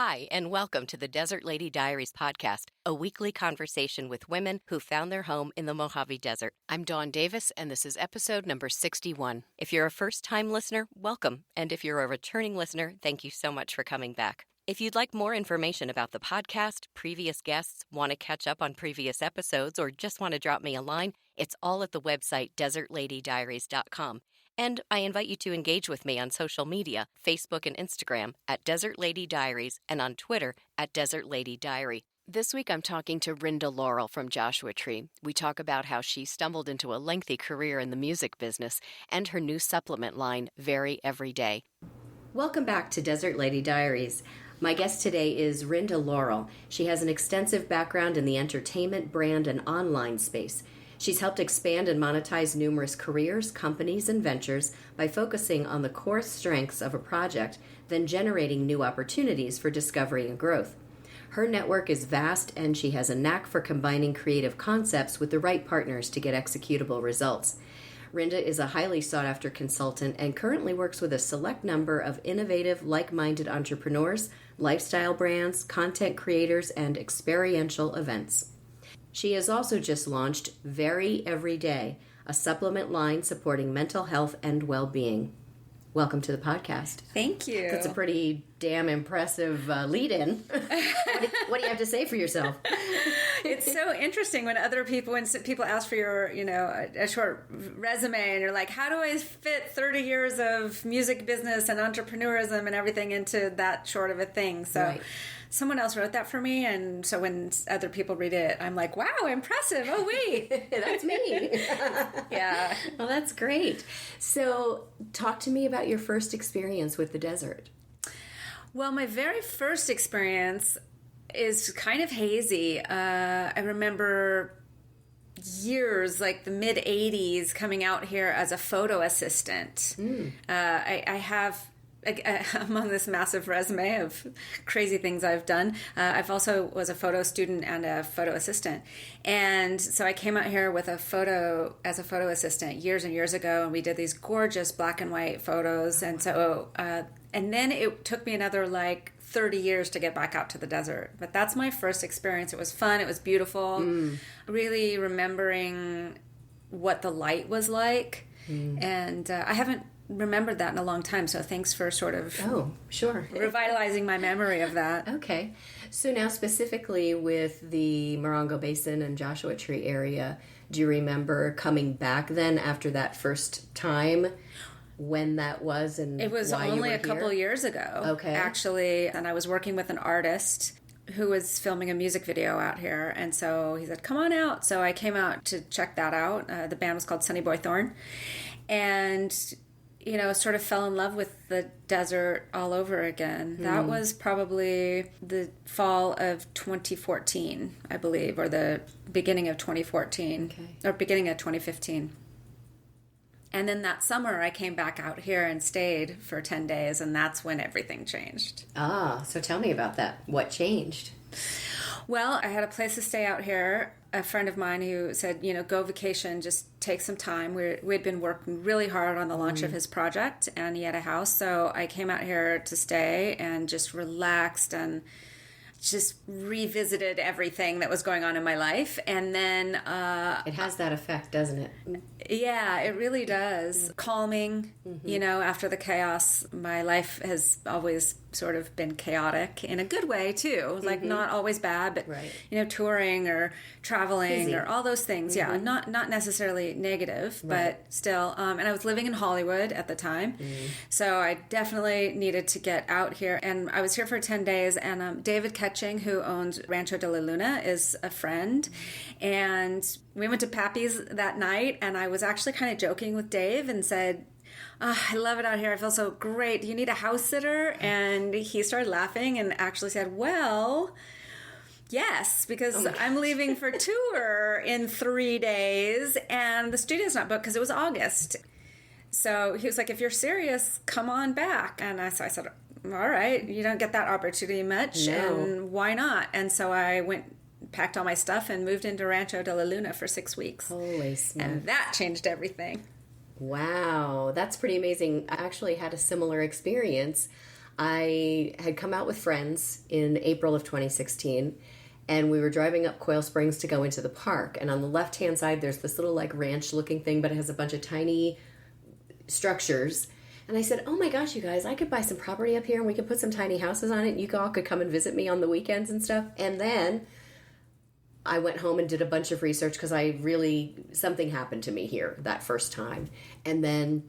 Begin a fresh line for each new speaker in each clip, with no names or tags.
Hi, and welcome to the Desert Lady Diaries podcast, a weekly conversation with women who found their home in the Mojave Desert. I'm Dawn Davis, and this is episode number 61. If you're a first-time listener, welcome. And if you're a returning listener, thank you so much for coming back. If you'd like more information about the podcast, previous guests, want to catch up on previous episodes, or just want to drop me a line, it's all at the website desertladydiaries.com. And I invite you to engage with me on social media, Facebook and Instagram at Desert Lady Diaries, and on Twitter at Desert Lady Diary. This week I'm talking to Rynda Laurel from Joshua Tree. We talk about how she stumbled into a lengthy career in the music business and her new supplement line, Very Everyday. Welcome back to Desert Lady Diaries. My guest today is Rynda Laurel. She has an extensive background in the entertainment, brand, and online space. She's helped expand and monetize numerous careers, companies, and ventures by focusing on the core strengths of a project, then generating new opportunities for discovery and growth. Her network is vast, and she has a knack for combining creative concepts with the right partners to get executable results. Rynda is a highly sought-after consultant and currently works with a select number of innovative, like-minded entrepreneurs, lifestyle brands, content creators, and experiential events. She has also just launched Very Everyday, a supplement line supporting mental health and well-being. Welcome to the podcast.
Thank you.
That's a pretty damn impressive lead-in. What do you have to say for yourself?
It's so interesting when people ask for your, a short resume, and you're like, how do I fit 30 years of music business and entrepreneurism and everything into that short of a thing? So right. Someone else wrote that for me, and so when other people read it, I'm like, wow, impressive. Oh, wait.
That's me.
Yeah.
Well, that's great. So talk to me about your first experience with the desert.
Well, my very first experience is kind of hazy. I remember years, like the mid-'80s, coming out here as a photo assistant. I have... I'm on this massive resume of crazy things I've done. I've also was a photo student and a photo assistant. And so I came out here with as a photo assistant years and years ago, and we did these gorgeous black and white photos. And so, and then it took me another 30 years to get back out to the desert. But that's my first experience. It was fun. It was beautiful. Really remembering what the light was like. And I haven't remembered that in a long time, so thanks for sort of revitalizing my memory of that.
Okay. So now specifically with the Morongo Basin and Joshua Tree area, do you remember coming back then after that first time, when that was and
it was
why
only
you were
a couple years ago,
okay,
actually, and I was working with an artist who was filming a music video out here, and so he said, come on out. So I came out to check that out. The band was called Sunny Boy Thorn, and sort of fell in love with the desert all over again. That was probably the fall of 2014, I believe, or the beginning of 2014, or beginning of 2015. And then that summer, I came back out here and stayed for 10 days, and that's when everything changed.
Ah, so tell me about that. What changed?
Well, I had a place to stay out here. A friend of mine who said, go vacation, just take some time. We'd been working really hard on the launch of his project, and he had a house. So I came out here to stay and just relaxed and just revisited everything that was going on in my life. And then...
it has that effect, doesn't it?
Yeah, it really does. Calming, after the chaos. My life has always sort of been chaotic in a good way, too. Like, not always bad, but,
right.
Touring or traveling
Busy.
or all those things. Yeah, not necessarily negative,
right.
but still. And I was living in Hollywood at the time. So I definitely needed to get out here. And I was here for 10 days, and David Ketching, who owns Rancho de la Luna, is a friend. And we went to Pappy's that night, and I was actually kind of joking with Dave and said, I love it out here. I feel so great. Do you need a house sitter? And he started laughing and actually said, well, yes, because I'm leaving for tour in 3 days, and the studio's not booked because it was August. So he was like, if you're serious, come on back. And I said, all right, you don't get that opportunity much, and why not? And so I packed all my stuff and moved into Rancho de la Luna for 6 weeks.
Holy smokes.
And that changed everything.
Wow, that's pretty amazing. I actually had a similar experience.
I had come out with friends in April of 2016, and we were driving up Coil Springs to go into the park. And on the left-hand side, there's this little like ranch-looking thing, but it has a bunch of tiny structures. And I said, oh my gosh, you guys, I could buy some property up here and we could put some tiny houses on it. And you all could come and visit me on the weekends and stuff. And then I went home and did a bunch of research because something happened to me here that first time. And then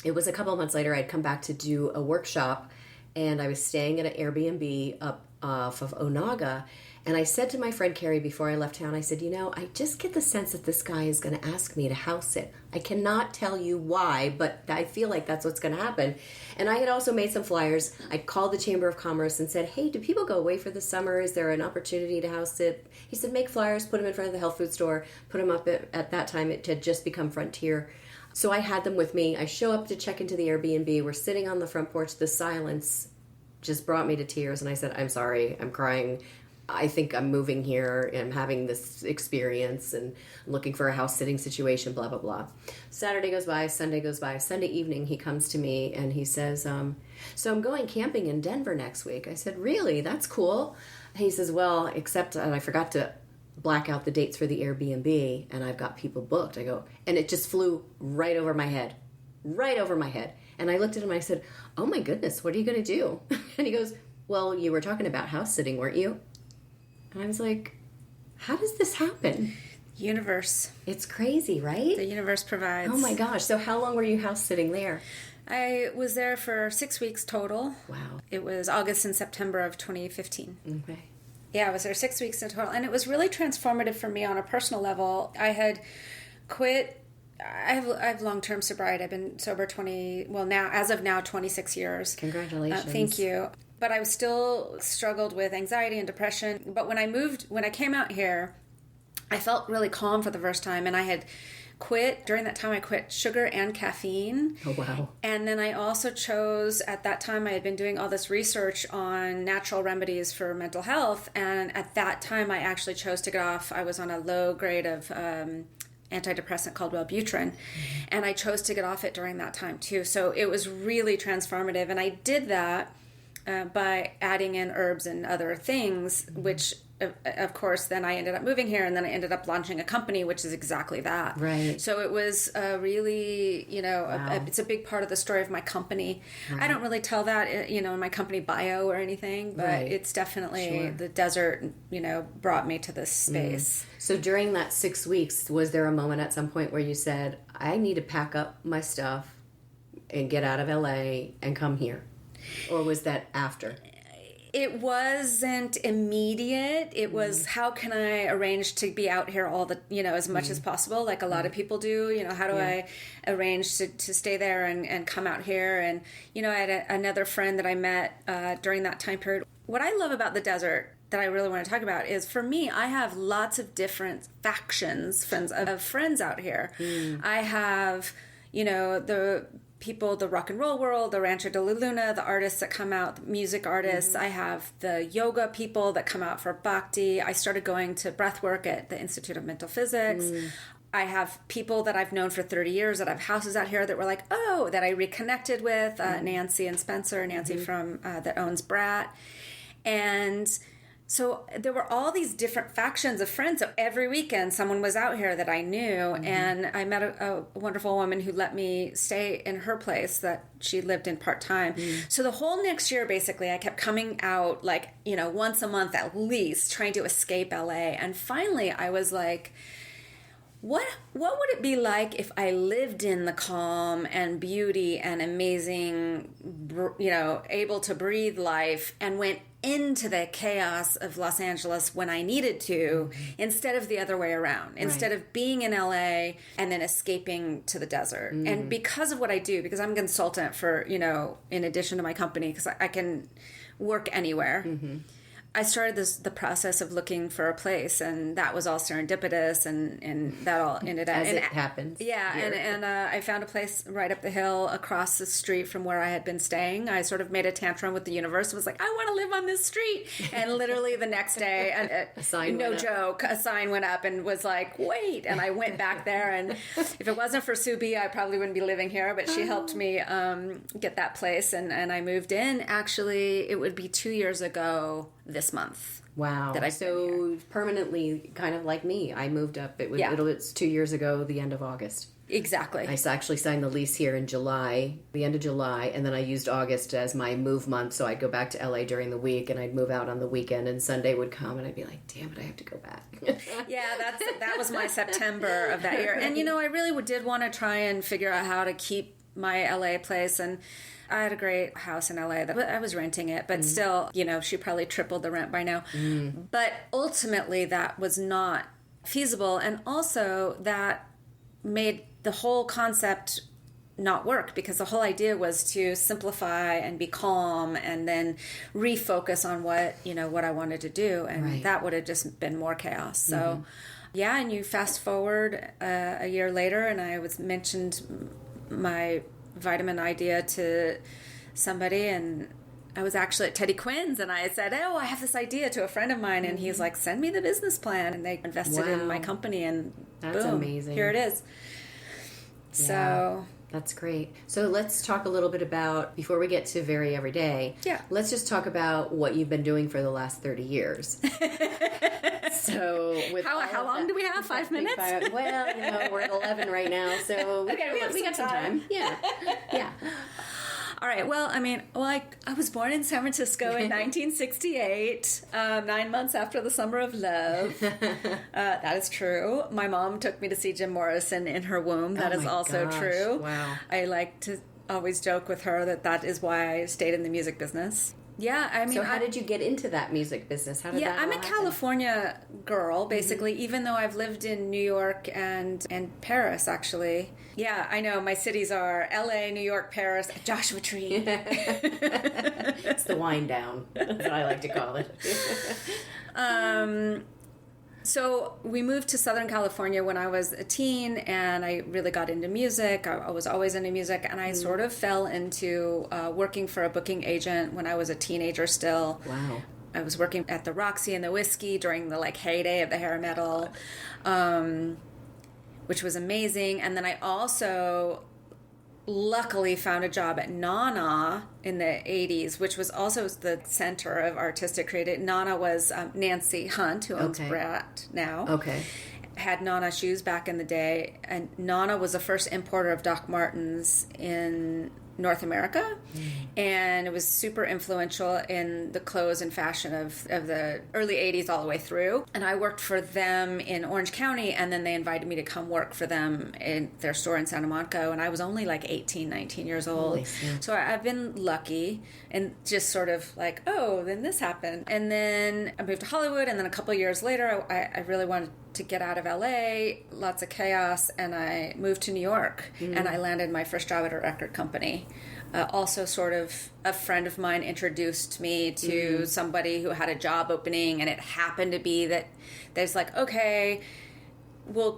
it was a couple of months later, I'd come back to do a workshop, and I was staying at an Airbnb up off of Onaga. And I said to my friend Carrie before I left town, I said, I just get the sense that this guy is going to ask me to house sit. I cannot tell you why, but I feel like that's what's going to happen. And I had also made some flyers. I called the Chamber of Commerce and said, hey, do people go away for the summer? Is there an opportunity to house sit? He said, make flyers, put them in front of the health food store, put them up at that time. It had just become Frontier. So I had them with me. I show up to check into the Airbnb. We're sitting on the front porch. The silence just brought me to tears. And I said, I'm sorry. I'm crying. I think I'm moving here and I'm having this experience and looking for a house sitting situation, blah, blah, blah. Saturday goes by, Sunday goes by. Sunday evening, he comes to me and he says, so I'm going camping in Denver next week. I said, really? That's cool. He says, well, except I forgot to black out the dates for the Airbnb and I've got people booked. I go, and it just flew right over my head. And I looked at him and I said, oh my goodness, what are you going to do? And he goes, well, you were talking about house sitting, weren't you? And I was like, how does this happen?
Universe.
It's crazy, right?
The universe provides.
Oh my gosh. So how long were you house sitting there?
I was there for 6 weeks total.
Wow.
It was August and September of 2015.
Okay.
Yeah, I was there 6 weeks in total. And it was really transformative for me on a personal level. I had quit. I have long-term sobriety. I've been sober as of now, 26 years.
Congratulations.
Thank you. But I still struggled with anxiety and depression. But when I came out here, I felt really calm for the first time. And I had quit, during that time I quit sugar and caffeine.
Oh, wow.
And then I also chose, at that time I had been doing all this research on natural remedies for mental health. And at that time I actually chose to get off. I was on a low grade of antidepressant called Wellbutrin. And I chose to get off it during that time too. So it was really transformative. And I did that by adding in herbs and other things, which of course then I ended up moving here, and then I ended up launching a company, which is exactly that.
Right.
So it was really,
Wow.
it's a big part of the story of my company.
Right.
I don't really tell that, in my company bio or anything, but
Right.
it's definitely
Sure.
the desert, brought me to this space.
So during that 6 weeks, was there a moment at some point where you said, I need to pack up my stuff and get out of LA and come here? Or was that after?
It wasn't immediate. It was, how can I arrange to be out here as much as possible, like a lot of people do. How do I arrange to stay there and come out here? And, I had another friend that I met during that time period. What I love about the desert that I really want to talk about is, for me, I have lots of different factions of friends out here. I have, the people, the rock and roll world, the Rancho de la Luna, the artists that come out, the music artists. I have the yoga people that come out for bhakti. I started going to breath work at the Institute of Mental Physics. I have people that I've known for 30 years that have houses out here that were like, that I reconnected with, Nancy and Spencer. Nancy from that owns Brat. And so there were all these different factions of friends. So every weekend someone was out here that I knew. And I met a wonderful woman who let me stay in her place that she lived in part-time. So the whole next year, basically, I kept coming out once a month at least, trying to escape LA. And finally I was like, what would it be like if I lived in the calm and beauty and amazing, able to breathe life, and went into the chaos of Los Angeles when I needed to, instead of the other way around, instead of being in LA and then escaping to the desert. And because of what I do, because I'm a consultant for, in addition to my company, because I can work anywhere. I started the process of looking for a place, and that was all serendipitous, and that all ended up
as it happens.
Yeah, and I found a place right up the hill across the street from where I had been staying. I sort of made a tantrum with the universe. Was like, I want to live on this street, and literally the next day,
a sign
no
went up.
joke, a sign went up and was like, wait, and I went back there, and if it wasn't for Subi, I probably wouldn't be living here, but she helped me get that place, and I moved in. Actually, it would be 2 years ago this month.
Wow.
That I've
so permanently, kind of like me, I moved up. It's 2 years ago, the end of August.
Exactly.
I actually signed the lease here in July, the end of July, and then I used August as my move month, so I'd go back to LA during the week, and I'd move out on the weekend, and Sunday would come, and I'd be like, damn it, I have to go back.
Yeah, that was my September of that year. And, I really did want to try and figure out how to keep my LA place, and I had a great house in LA that I was renting it, but still, she probably tripled the rent by now. But ultimately, that was not feasible, and also that made the whole concept not work, because the whole idea was to simplify and be calm and then refocus on what I wanted to do, and that would have just been more chaos. So yeah, and you fast forward a year later, and I mentioned my vitamin idea to somebody, and I was actually at Teddy Quinn's, and I said, oh, I have this idea to a friend of mine, and he's like, send me the business plan, and they invested in my company, and
that's
boom,
amazing.
Here it is.
Yeah,
so
that's great. So let's talk a little bit about, before we get to very everyday, let's just talk about what you've been doing for the last 30 years. So with
how long do we have? 5 minutes?
Well, we're at 11 right now, so we got some time. Yeah.
All right. Well, I was born in San Francisco in 1968, 9 months after the Summer of Love. That is true. My mom took me to see Jim Morrison in her womb. That is also true.
Wow.
I like to always joke with her that is why I stayed in the music business. Yeah,
so how did you get into that music business? How did that
I'm a
happen?
California girl, basically, even though I've lived in New York and Paris, actually. Yeah, I know. My cities are LA, New York, Paris, Joshua Tree.
It's the wind down. That's what I like to call it.
So we moved to Southern California when I was a teen, and I really got into music. I was always into music, and I sort of fell into working for a booking agent when I was a teenager still.
Wow.
I was working at the Roxy and the Whiskey during the heyday of the hair metal, which was amazing. And then I also luckily found a job at Nana in the 80s, which was also the center of artistic creativity. Nana was Nancy Hunt, who owns Brat now.
Okay.
Had Nana shoes back in the day, and Nana was the first importer of Doc Martens in North America, and it was super influential in the clothes and fashion of the early 80s all the way through. And I worked for them in Orange County, and then they invited me to come work for them in their store in Santa Monica, and I was only 18, 19 years old. So I've been lucky, and just sort of then this happened. And then I moved to Hollywood, and then a couple of years later, I really wanted to get out of LA, lots of chaos, and I moved to New York, and I landed my first job at a record company. Also sort of a friend of mine introduced me to somebody who had a job opening, and it happened to be that there's we'll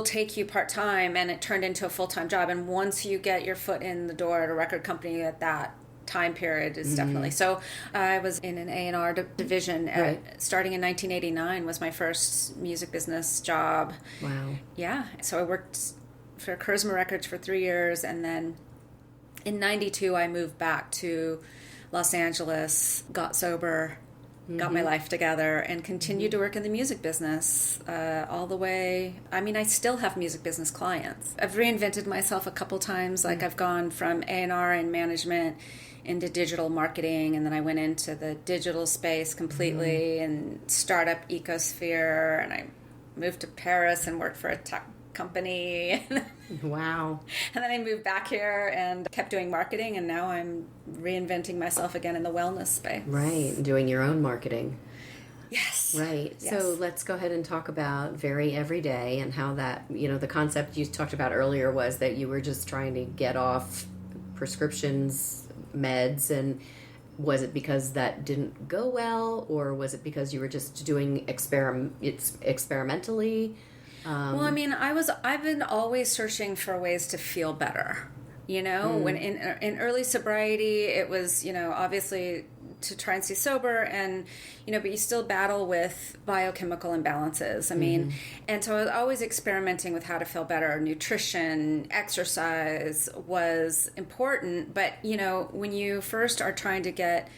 take you part-time, and it turned into a full-time job. And once you get your foot in the door at a record company at that time period is definitely so. I was in an A&R division starting in 1989 was my first music business job.
Wow.
Yeah, so I worked for Charisma Records for 3 years, and then in 92 I moved back to Los Angeles, got sober, got my life together, and continued to work in the music business all the way. I still have music business clients. I've reinvented myself a couple times. I've gone from A&R and management into digital marketing, and then I went into the digital space completely and startup ecosphere, and I moved to Paris and worked for a tech company.
Wow.
And then I moved back here and kept doing marketing, and now I'm reinventing myself again in the wellness space.
Right, doing your own marketing.
Yes.
Right.
Yes.
So let's go ahead and talk about Very Everyday and how that, the concept you talked about earlier was that you were just trying to get off prescriptions, meds, and Was it because that didn't go well, or was it because you were just doing experimentally?
Well, I mean, I've been always searching for ways to feel better. You know, when in early sobriety, it was, you know, obviously to try and stay sober, and, you know, but you still battle with biochemical imbalances. I mean, and so I was always experimenting with how to feel better. Nutrition, exercise was important, but, you know, when you first are trying to get,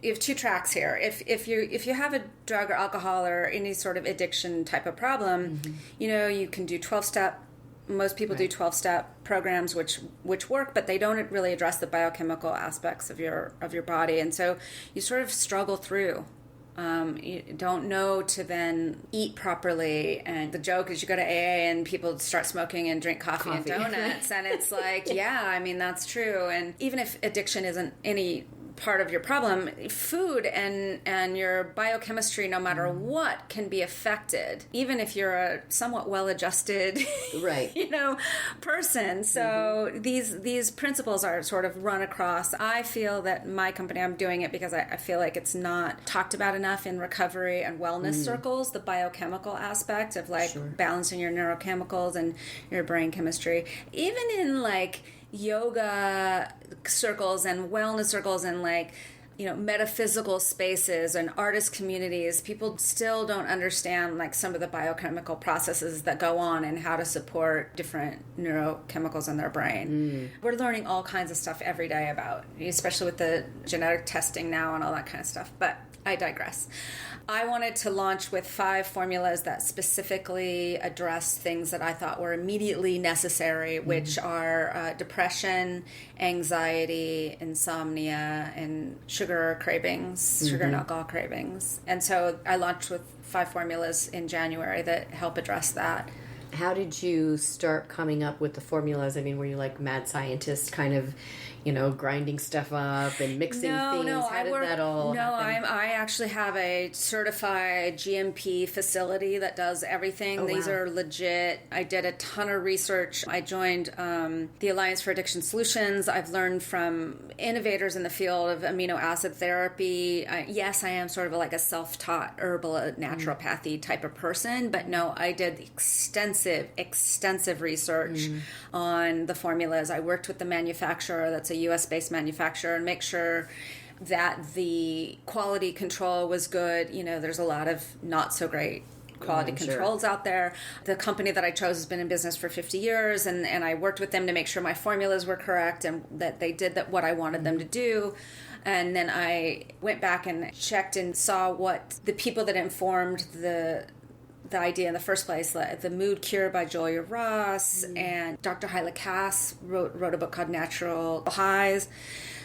you have two tracks here. If you have a drug or alcohol or any sort of addiction type of problem, you know, you can do 12-step. Most people do 12-step programs, which work, but they don't really address the biochemical aspects of your body, and so you sort of struggle through. You don't know to then eat properly, and the joke is you go to AA and people start smoking and drink coffee. And donuts, and it's like, yeah, I mean, that's true. And even if addiction isn't any part of your problem, food and your biochemistry, no matter what, can be affected, even if you're a somewhat well-adjusted you know, person. So these principles are sort of run across. I feel that my company, I'm doing it because I feel like it's not talked about enough in recovery and wellness circles, the biochemical aspect of like balancing your neurochemicals and your brain chemistry. Even in like yoga circles and wellness circles and like, you know, metaphysical spaces and artist communities, people still don't understand like some of the biochemical processes that go on and how to support different neurochemicals in their brain. We're learning all kinds of stuff every day about, especially with the genetic testing now and all that kind of stuff, but I digress. I wanted to launch with 5 formulas that specifically address things that I thought were immediately necessary, which are depression, anxiety, insomnia, and sugar cravings, sugar and alcohol cravings. And so I launched with 5 formulas in January that help address that.
How did you start coming up with the formulas? I mean, were you like mad scientist kind of, you know, grinding stuff up and mixing things? How did that all happen?
I actually have a certified GMP facility that does everything. These are legit. I did a ton of research. I joined the Alliance for Addiction Solutions. I've learned from innovators in the field of amino acid therapy. Yes, I am sort of like a self-taught herbal naturopathy type of person, but no, I did extensive research on the formulas. I worked with the manufacturer that's a U.S.-based manufacturer and make sure that the quality control was good. You know, there's a lot of not so great quality controls out there. The company that I chose has been in business for 50 years, and I worked with them to make sure my formulas were correct and that they did what I wanted them to do. And then I went back and checked and saw what the people that informed the idea in the first place, the Mood Cure by Julia Ross, and Dr. Hyla Cass wrote a book called Natural Highs.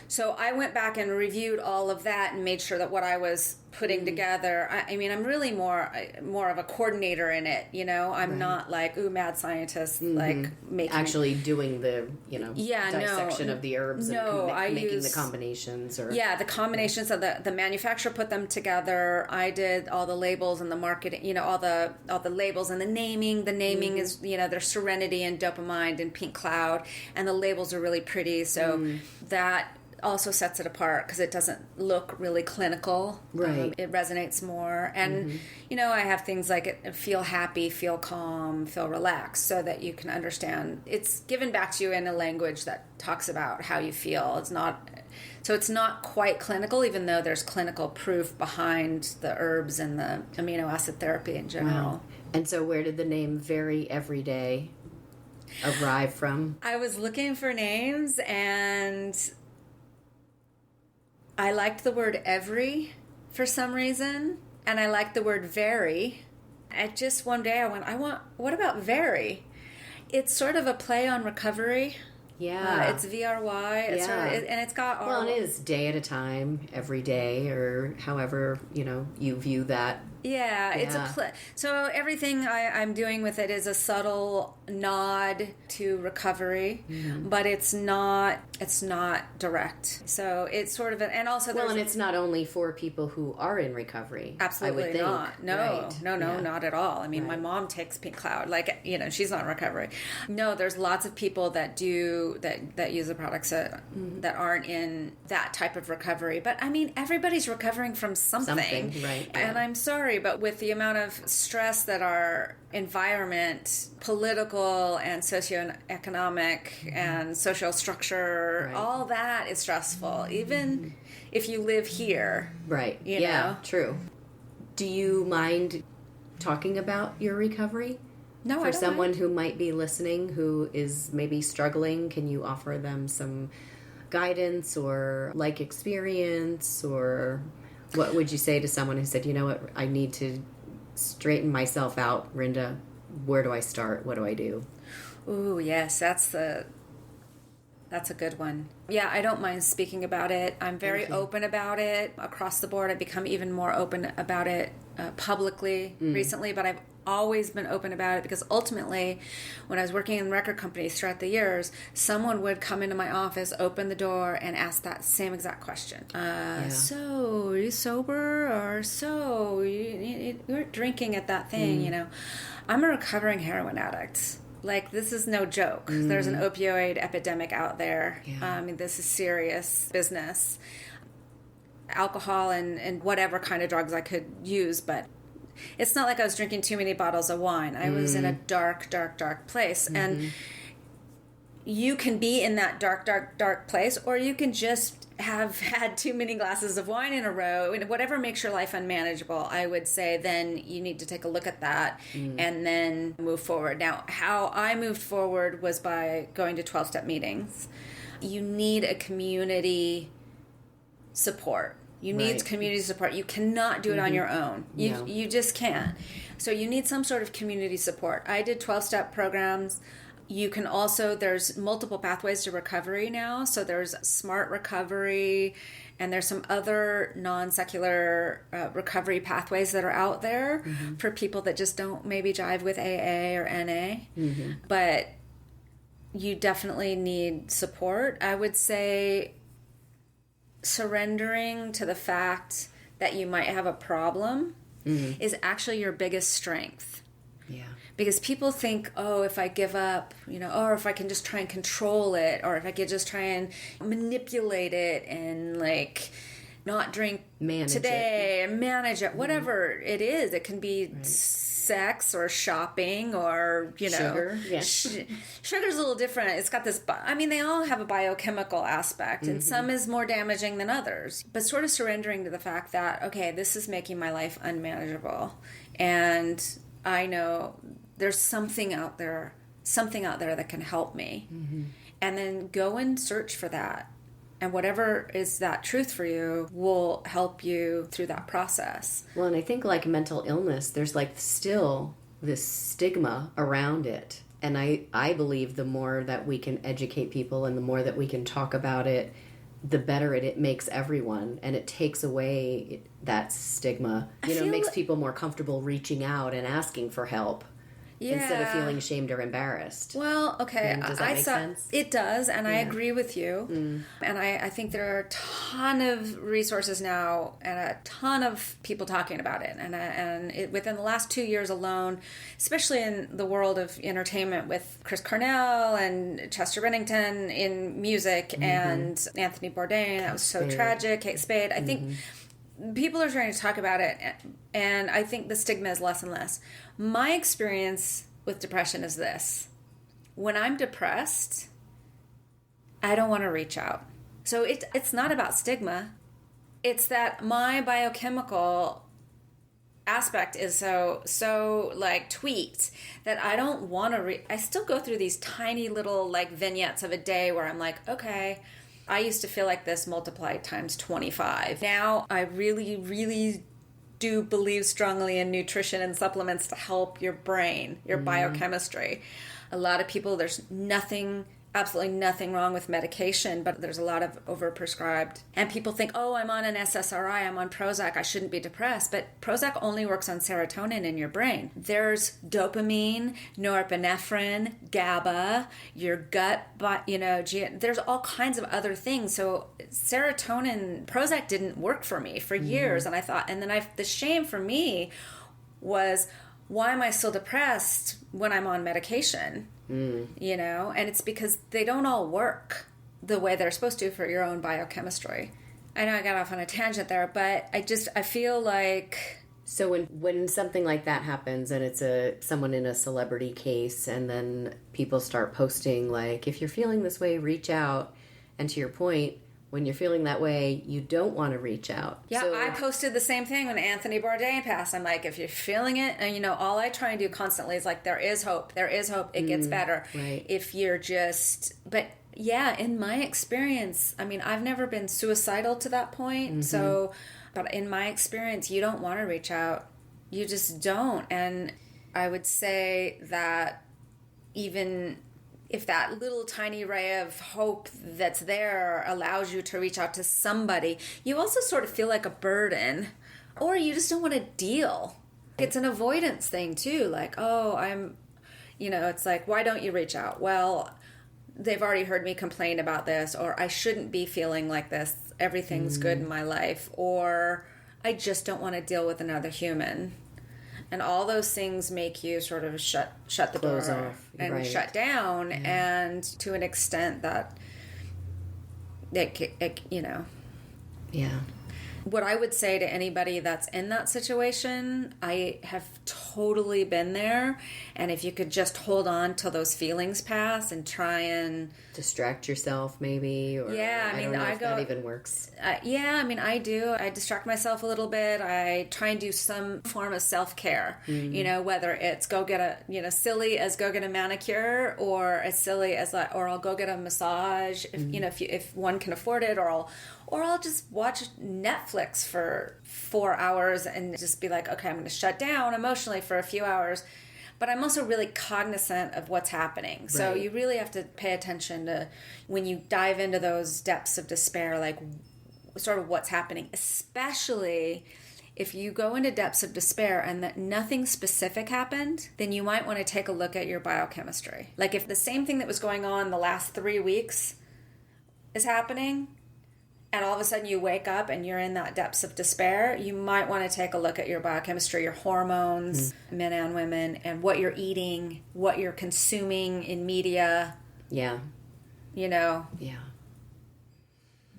So I went back and reviewed all of that and made sure that what I was putting together, I mean, I'm really more of a coordinator in it, you know? I'm not like, mad scientist, like making...
Actually doing the, you know, dissection of the herbs and making the combinations.
The combinations of the manufacturer put them together. I did all the labels and the marketing, you know, all the labels and the naming. The naming is, you know, there's Serenity and Dopamine and Pink Cloud, and the labels are really pretty, so that also sets it apart because it doesn't look really clinical. It resonates more. And, you know, I have things like feel happy, feel calm, feel relaxed, so that you can understand. It's given back to you in a language that talks about how you feel. It's not quite clinical, even though there's clinical proof behind the herbs and the amino acid therapy in general.
Wow. And so where did the name Very Everyday arrive from?
I was looking for names, and I liked the word every for some reason, and I liked the word very. One day I went, what about very? It's sort of a play on recovery.
Yeah.
It's VRY. It's sort of, and it's got all...
Well, it is day at a time, every day, or however, you know, you view that.
Yeah, it's a play. So everything I'm doing with it is a subtle nod to recovery, but it's not direct. So it's sort of and also
and it's not only for people who are in recovery.
Absolutely
I would think.
not. No, not at all. I mean, my mom takes Pink Cloud, like, you know, she's not in recovery. No, there's lots of people that do that use the products that aren't in that type of recovery. But I mean, everybody's recovering from something.
Right.
And I'm sorry, but with the amount of stress that our environment, political and socioeconomic and social structure, all that is stressful. Even if you live here.
Right.
You know?
True. Do you mind talking about your recovery?
No,
for someone who might be listening who is maybe struggling, can you offer them some guidance or like experience, or what would you say to someone who said, you know what, I need to straighten myself out, Rynda, where do I start? What do I do?
Ooh, yes, that's a good one. Yeah, I don't mind speaking about it. I'm very open about it across the board. I've become even more open about it publicly recently, but I've always been open about it because ultimately, when I was working in record companies throughout the years, someone would come into my office, open the door, and ask that same exact question. So, are you sober? Or so, you're drinking at that thing, you know? I'm a recovering heroin addict. Like, this is no joke. There's an opioid epidemic out there. I mean, this is serious business. Alcohol and whatever kind of drugs I could use, but it's not like I was drinking too many bottles of wine. I was in a dark, dark, dark place. And you can be in that dark, dark, dark place, or you can just have had too many glasses of wine in a row. And whatever makes your life unmanageable, I would say then you need to take a look at that and then move forward. Now, how I moved forward was by going to 12-step meetings. You need a community support. You need community support. You cannot do it on your own. You just can't. So you need some sort of community support. I did 12-step programs. You can also, there's multiple pathways to recovery now. So there's smart recovery, and there's some other non-secular recovery pathways that are out there for people that just don't maybe jive with AA or NA. But you definitely need support. I would say surrendering to the fact that you might have a problem is actually your biggest strength. Yeah. Because people think, oh, if I give up, you know, or if I can just try and control it, or if I could just try and manipulate it and like not drink today and manage it, whatever it is. It can be sex or shopping or, you know.
Sugar.
Sugar's a little different. It's got this, I mean, they all have a biochemical aspect, and some is more damaging than others. But sort of surrendering to the fact that, okay, this is making my life unmanageable. And I know there's something out there that can help me. And then go and search for that. And whatever is that truth for you will help you through that process.
Well, and I think like mental illness, there's like still this stigma around it. And I believe the more that we can educate people and the more that we can talk about it, the better it makes everyone. And it takes away that stigma. You know, makes people more comfortable reaching out and asking for help. Instead of feeling ashamed or embarrassed.
Well, okay.
Does that make sense?
It does, and I agree with you. And I think there are a ton of resources now and a ton of people talking about it. And within the last 2 years alone, especially in the world of entertainment with Chris Cornell and Chester Bennington in music and Anthony Bourdain, that was so tragic, Kate Spade. I think people are trying to talk about it, and I think the stigma is less and less. My experience with depression is this. When I'm depressed, I don't want to reach out. So it's not about stigma. It's that my biochemical aspect is so like tweaked that I don't want to I still go through these tiny little like vignettes of a day where I'm like, okay, I used to feel like this multiplied times 25. Now I really, really do believe strongly in nutrition and supplements to help your brain, your biochemistry. A lot of people, there's absolutely nothing wrong with medication, but there's a lot of overprescribed. And people think, oh, I'm on an SSRI, I'm on Prozac, I shouldn't be depressed. But Prozac only works on serotonin in your brain. There's dopamine, norepinephrine, GABA, your gut, there's all kinds of other things. So serotonin, Prozac didn't work for me for years. And I thought, the shame for me was, why am I still depressed when I'm on medication? you know, and it's because they don't all work the way they're supposed to for your own biochemistry. I know I got off on a tangent there, but I feel like...
So when something like that happens and it's someone in a celebrity case, and then people start posting like, if you're feeling this way, reach out. And to your point, when you're feeling that way, you don't want to reach out.
Yeah, so, I posted the same thing when Anthony Bourdain passed. I'm like, if you're feeling it, and you know, all I try and do constantly is like, there is hope. There is hope. It gets better.
Right.
If you're just... But yeah, in my experience, I mean, I've never been suicidal to that point. So... But in my experience, you don't want to reach out. You just don't. And I would say that even if that little tiny ray of hope that's there allows you to reach out to somebody, you also sort of feel like a burden, or you just don't want to deal. It's an avoidance thing too. Like, oh, it's like, why don't you reach out? Well, they've already heard me complain about this, or I shouldn't be feeling like this. Everything's good in my life, or I just don't want to deal with another human. And all those things make you sort of shut the
Close
door
off.
and
Right.
shut down, and to an extent that you know.
Yeah.
What I would say to anybody that's in that situation, I have totally been there. And if you could just hold on till those feelings pass and try and...
Distract yourself, maybe? Or,
yeah, I mean,
don't know
I
if
go...
that even works.
Yeah, I mean, I do. I distract myself a little bit. I try and do some form of self-care, you know, whether it's silly as go get a manicure, or as silly as or I'll go get a massage, if one can afford it, or I'll just watch Netflix for 4 hours and just be like, okay, I'm going to shut down emotionally for a few hours. But I'm also really cognizant of what's happening. Right. So you really have to pay attention to when you dive into those depths of despair, like sort of what's happening, especially if you go into depths of despair and that nothing specific happened, then you might want to take a look at your biochemistry. Like if the same thing that was going on the last 3 weeks is happening, and all of a sudden you wake up and you're in that depths of despair, you might want to take a look at your biochemistry, your hormones, men and women, and what you're eating, what you're consuming in media.
Yeah. Yeah.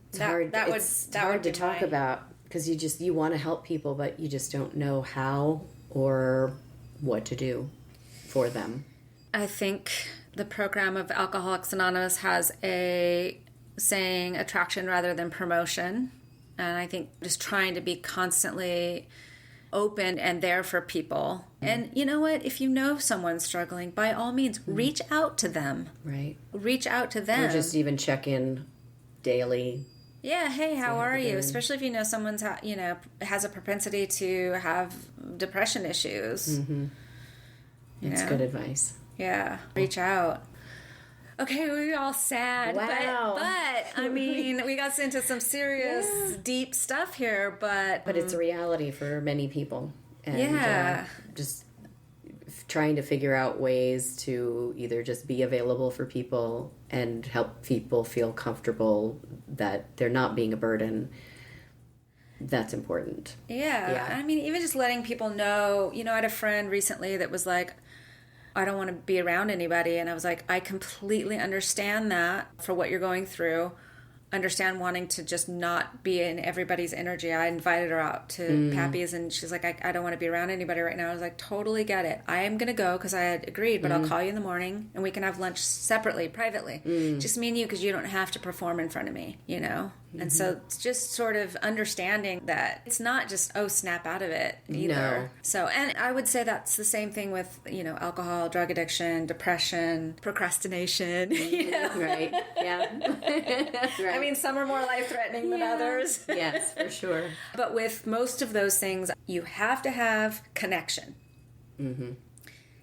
It's hard to talk about, because you want to help people, but you just don't know how or what to do for them.
I think the program of Alcoholics Anonymous has a saying attraction rather than promotion. And I think just trying to be constantly open and there for people. And you know what? If you know someone's struggling, by all means, reach out to them.
Right.
Reach out to them.
Or just even check in daily.
Yeah, hey, how are you? Especially if you know someone's, has a propensity to have depression issues.
That's good advice.
Yeah, reach out. Okay, we were all sad,
wow.
but I mean, we got into some serious, deep stuff here, but
it's a reality for many people. And just trying to figure out ways to either just be available for people and help people feel comfortable that they're not being a burden. That's important.
Yeah. I mean, even just letting people know, I had a friend recently that was like, I don't want to be around anybody. And I was like, I completely understand that for what you're going through. Understand wanting to just not be in everybody's energy. I invited her out to Pappy's, and she's like, I don't want to be around anybody right now. I was like, totally get it. I am going to go because I had agreed, but I'll call you in the morning and we can have lunch separately, privately. Just me and you, because you don't have to perform in front of me, And so it's just sort of understanding that it's not just, snap out of it either.
No.
So, and I would say that's the same thing with, alcohol, drug addiction, depression, procrastination.
Right. Yeah. Right.
I mean, some are more life-threatening than others.
Yes, for sure.
But with most of those things, you have to have connection.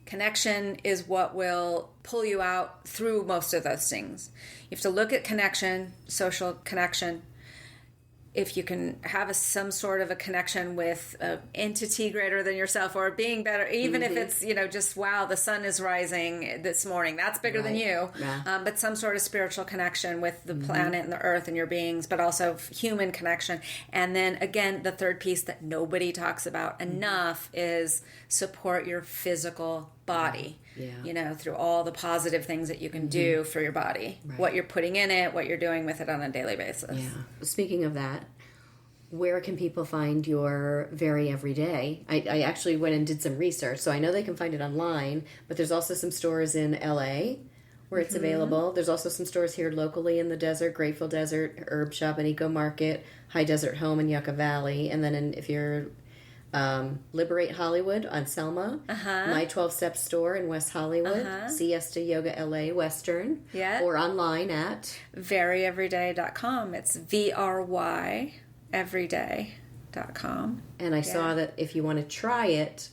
Connection is what will pull you out through most of those things. You have to look at connection, social connection, if you can have some sort of a connection with an entity greater than yourself or being better, even if it's, just, wow, the sun is rising this morning. That's bigger than you.
Yeah.
But some sort of spiritual connection with the planet and the earth and your beings, but also human connection. And then, again, the third piece that nobody talks about enough is support your physical body.
Yeah.
Through all the positive things that you can do for your body, what you're putting in it, what you're doing with it on a daily basis.
Yeah. Speaking of that, where can people find your very everyday? I actually went and did some research, so I know they can find it online, but there's also some stores in LA where it's available. There's also some stores here locally in the desert, Grateful Desert, Herb Shop and Eco Market, High Desert Home in Yucca Valley, and then if you're Liberate Hollywood on Selma, My 12 Step Store in West Hollywood, Siesta Yoga LA Western, or online at
veryeveryday.com. It's VRY everyday.com.
And I saw that if you want to try it,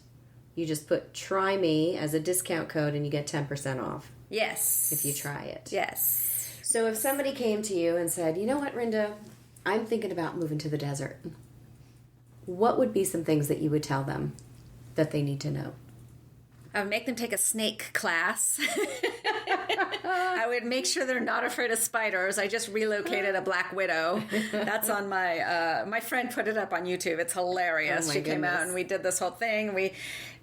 you just put try me as a discount code and you get 10% off.
Yes.
If you try it.
Yes.
So if somebody came to you and said, you know what, Rynda, I'm thinking about moving to the desert, what would be some things that you would tell them that they need to know?
I would make them take a snake class. I would make sure they're not afraid of spiders. I just relocated a black widow. That's on my friend put it up on YouTube. It's hilarious. She came out and we did this whole thing. We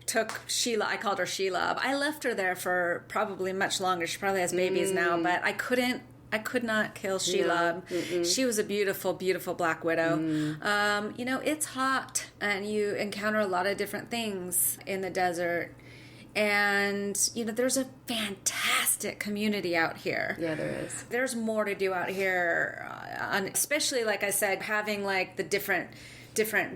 took Sheila. I called her Sheila. I left her there for probably much longer. She probably has babies now, but I could not kill Sheila. No. She was a beautiful, beautiful black widow. It's hot and you encounter a lot of different things in the desert. And, there's a fantastic community out here.
Yeah, there is.
There's more to do out here. Especially, like I said, having like the different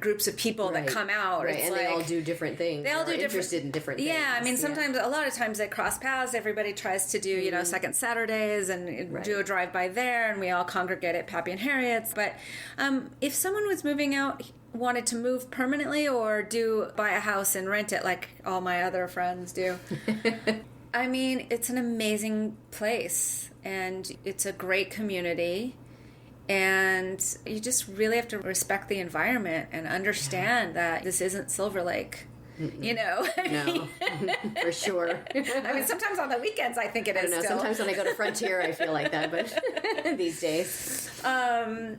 groups of people that come out.
Right, and they all do different things.
They all do
interested in different things.
Yeah, I mean, sometimes, a lot of times they cross paths. Everybody tries to do, second Saturdays and do a drive-by there, and we all congregate at Pappy and Harriet's. But if someone was moving out, wanted to move permanently or buy a house and rent it like all my other friends do, I mean, it's an amazing place, and it's a great community. And you just really have to respect the environment and understand that this isn't Silver Lake. No,
for sure.
I mean, sometimes on the weekends I think it is. I don't know.
Sometimes when I go to Frontier, I feel like that, but these days.
I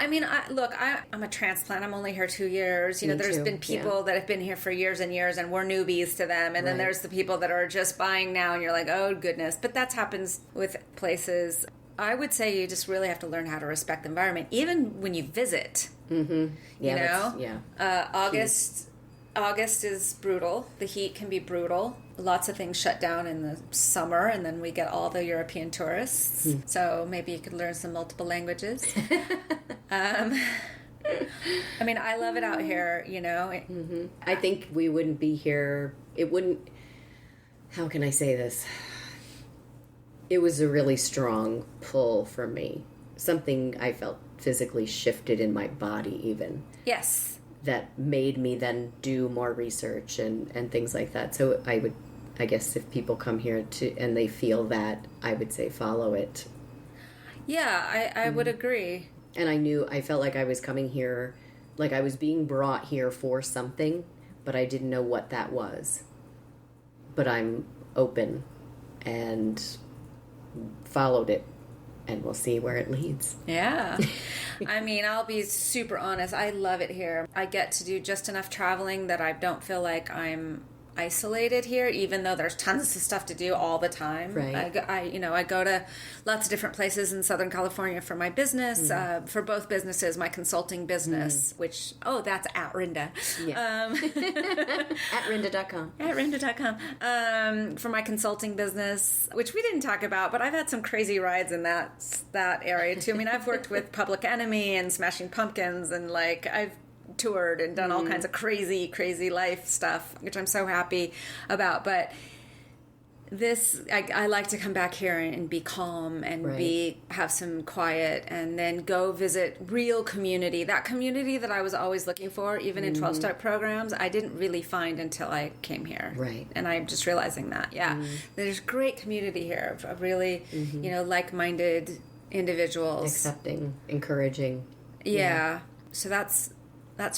mean, I'm a transplant. I'm only here 2 years. There's been people that have been here for years and years, and we're newbies to them. And then there's the people that are just buying now, and you're like, oh, goodness. But that happens with places. I would say you just really have to learn how to respect the environment, even when you visit.
Mm-hmm.
August is brutal. The heat can be brutal. Lots of things shut down in the summer, and then we get all the European tourists. So maybe you could learn some multiple languages. I mean, I love it out here,
I think we wouldn't be here. It wouldn't... How can I say this? It was a really strong pull for me. Something I felt physically shifted in my body even.
Yes.
That made me then do more research and things like that. So I guess if people come here and they feel that, I would say follow it.
Yeah, I would agree.
And I felt like I was coming here, like I was being brought here for something, but I didn't know what that was. But I'm open and followed it, and we'll see where it leads.
Yeah. I mean, I'll be super honest. I love it here. I get to do just enough traveling that I don't feel like I'm isolated here, even though there's tons of stuff to do all the time.
Right.
I go to lots of different places in Southern California for my business, for both businesses, my consulting business, which, that's at Rynda.
Yeah. At Rynda.com.
At Rynda.com. For my consulting business, which we didn't talk about, but I've had some crazy rides in that area too. I mean, I've worked with Public Enemy and Smashing Pumpkins, and I've toured and done all kinds of crazy life stuff, which I'm so happy about. But this, I like to come back here and be calm and have some quiet, and then go visit real community. That community that I was always looking for, even in 12-step programs, I didn't really find until I came here.
Right.
And I'm just realizing that, there's great community here of really, like-minded individuals.
Accepting, encouraging.
Yeah. So that's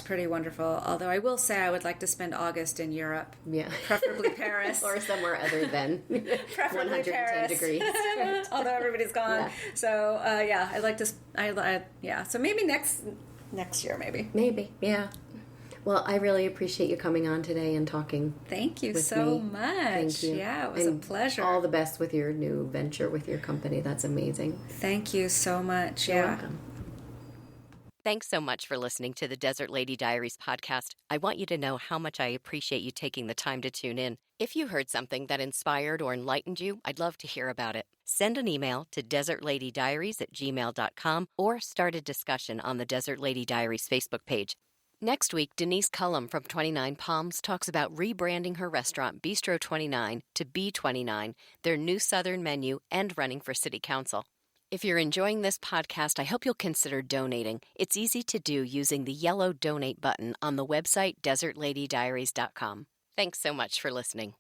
pretty wonderful. Although I will say I would like to spend August in Europe.
Yeah.
Preferably Paris.
Or somewhere other than
Preferably
110
Paris.
degrees.
Although everybody's gone.
Yeah.
So, I'd like to, yeah. So maybe next year, maybe.
Maybe, yeah. Well, I really appreciate you coming on today and talking.
Thank you
with
so
me.
much.
Thank you.
Yeah, it was
And
a pleasure.
All the best with your new venture with your company. That's amazing.
Thank you so much.
You're
Yeah.
welcome.
Thanks so much for listening to the Desert Lady Diaries podcast. I want you to know how much I appreciate you taking the time to tune in. If you heard something that inspired or enlightened you, I'd love to hear about it. Send an email to desertladydiaries@gmail.com or start a discussion on the Desert Lady Diaries Facebook page. Next week, Denise Cullum from 29 Palms talks about rebranding her restaurant Bistro 29 to B29, their new Southern menu, and running for city council. If you're enjoying this podcast, I hope you'll consider donating. It's easy to do using the yellow donate button on the website desertladydiaries.com. Thanks so much for listening.